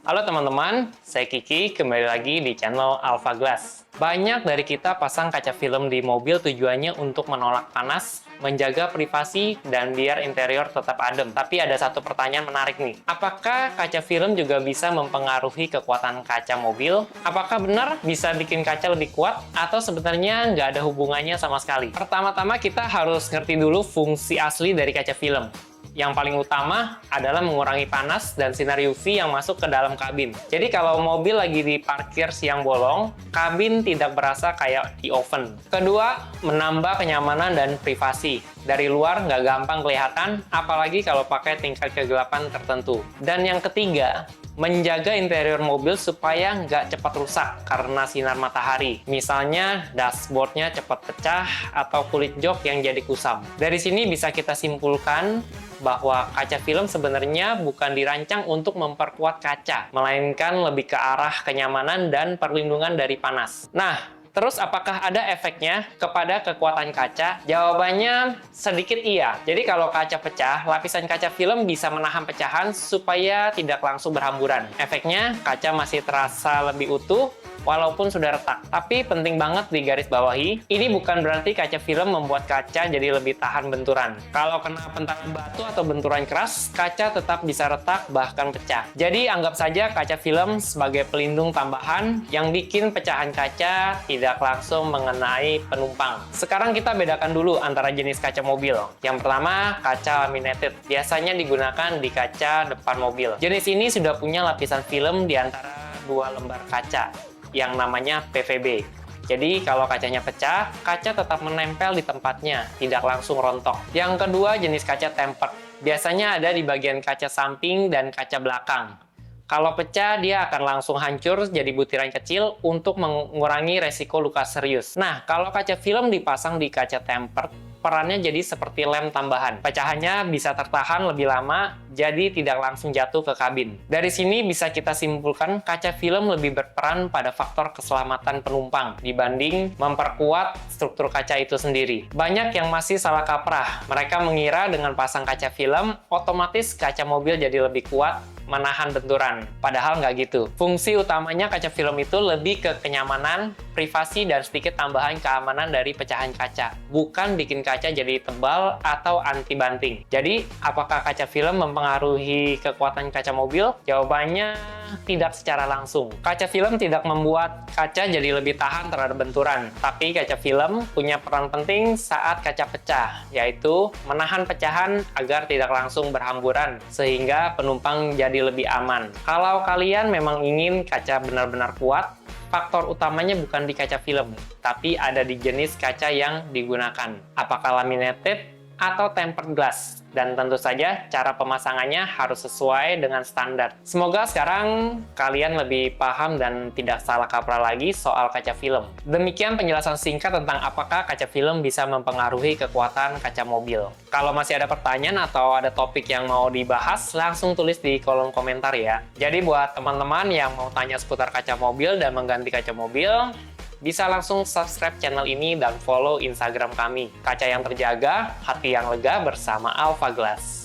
Halo teman-teman, saya Kiki, kembali lagi di channel Alpha Glass. Banyak dari kita pasang kaca film di mobil tujuannya untuk menolak panas, menjaga privasi, dan biar interior tetap adem. Tapi ada satu pertanyaan menarik nih. Apakah kaca film juga bisa mempengaruhi kekuatan kaca mobil? Apakah benar bisa bikin kaca lebih kuat? Atau sebenarnya nggak ada hubungannya sama sekali? Pertama-tama kita harus ngerti dulu fungsi asli dari kaca film. Yang paling utama adalah mengurangi panas dan sinar UV yang masuk ke dalam kabin. Jadi kalau mobil lagi diparkir siang bolong, kabin tidak berasa kayak di oven. Kedua, menambah kenyamanan dan privasi. Dari luar nggak gampang kelihatan, apalagi kalau pakai tingkat kegelapan tertentu. Dan yang ketiga, menjaga interior mobil supaya nggak cepat rusak karena sinar matahari. Misalnya, dashboardnya cepat pecah atau kulit jok yang jadi kusam. Dari sini bisa kita simpulkan bahwa kaca film sebenarnya bukan dirancang untuk memperkuat kaca, melainkan lebih ke arah kenyamanan dan perlindungan dari panas. Nah, terus apakah ada efeknya kepada kekuatan kaca? Jawabannya sedikit iya. Jadi kalau kaca pecah, lapisan kaca film bisa menahan pecahan supaya tidak langsung berhamburan. Efeknya, kaca masih terasa lebih utuh, walaupun sudah retak. Tapi penting banget digarisbawahi, ini bukan berarti kaca film membuat kaca jadi lebih tahan benturan. Kalau kena pentalan batu atau benturan keras, kaca tetap bisa retak bahkan pecah. Jadi anggap saja kaca film sebagai pelindung tambahan yang bikin pecahan kaca tidak langsung mengenai penumpang. Sekarang kita bedakan dulu antara jenis kaca mobil. Yang pertama, kaca laminated. Biasanya digunakan di kaca depan mobil. Jenis ini sudah punya lapisan film di antara dua lembar kaca yang namanya PVB. Jadi kalau kacanya pecah, kaca tetap menempel di tempatnya, tidak langsung rontok. Yang kedua, jenis kaca tempered. Biasanya ada di bagian kaca samping dan kaca belakang. Kalau pecah, dia akan langsung hancur jadi butiran kecil untuk mengurangi resiko luka serius. Nah, kalau kaca film dipasang di kaca tempered, perannya jadi seperti lem tambahan. Pecahannya bisa tertahan lebih lama, jadi tidak langsung jatuh ke kabin. Dari sini bisa kita simpulkan kaca film lebih berperan pada faktor keselamatan penumpang dibanding memperkuat struktur kaca itu sendiri. Banyak yang masih salah kaprah. Mereka mengira dengan pasang kaca film, otomatis kaca mobil jadi lebih kuat, menahan benturan. Padahal nggak gitu. Fungsi utamanya kaca film itu lebih ke kenyamanan, privasi, dan sedikit tambahan keamanan dari pecahan kaca. Bukan bikin kaca jadi tebal atau anti banting. Jadi, apakah kaca film mempengaruhi kekuatan kaca mobil? Jawabannya tidak secara langsung. Kaca film tidak membuat kaca jadi lebih tahan terhadap benturan. Tapi kaca film punya peran penting saat kaca pecah, yaitu menahan pecahan agar tidak langsung berhamburan, sehingga penumpang jadi lebih aman. Kalau kalian memang ingin kaca benar-benar kuat, faktor utamanya bukan di kaca film, tapi ada di jenis kaca yang digunakan. Apakah laminated atau tempered glass? Dan tentu saja cara pemasangannya harus sesuai dengan standar. Semoga sekarang kalian lebih paham dan tidak salah kaprah lagi soal kaca film. Demikian penjelasan singkat tentang apakah kaca film bisa mempengaruhi kekuatan kaca mobil. Kalau masih ada pertanyaan atau ada topik yang mau dibahas, langsung tulis di kolom komentar ya. Jadi buat teman-teman yang mau tanya seputar kaca mobil dan mengganti kaca mobil, bisa langsung subscribe channel ini dan follow Instagram kami. Kaca yang terjaga, hati yang lega bersama Alpha Glass.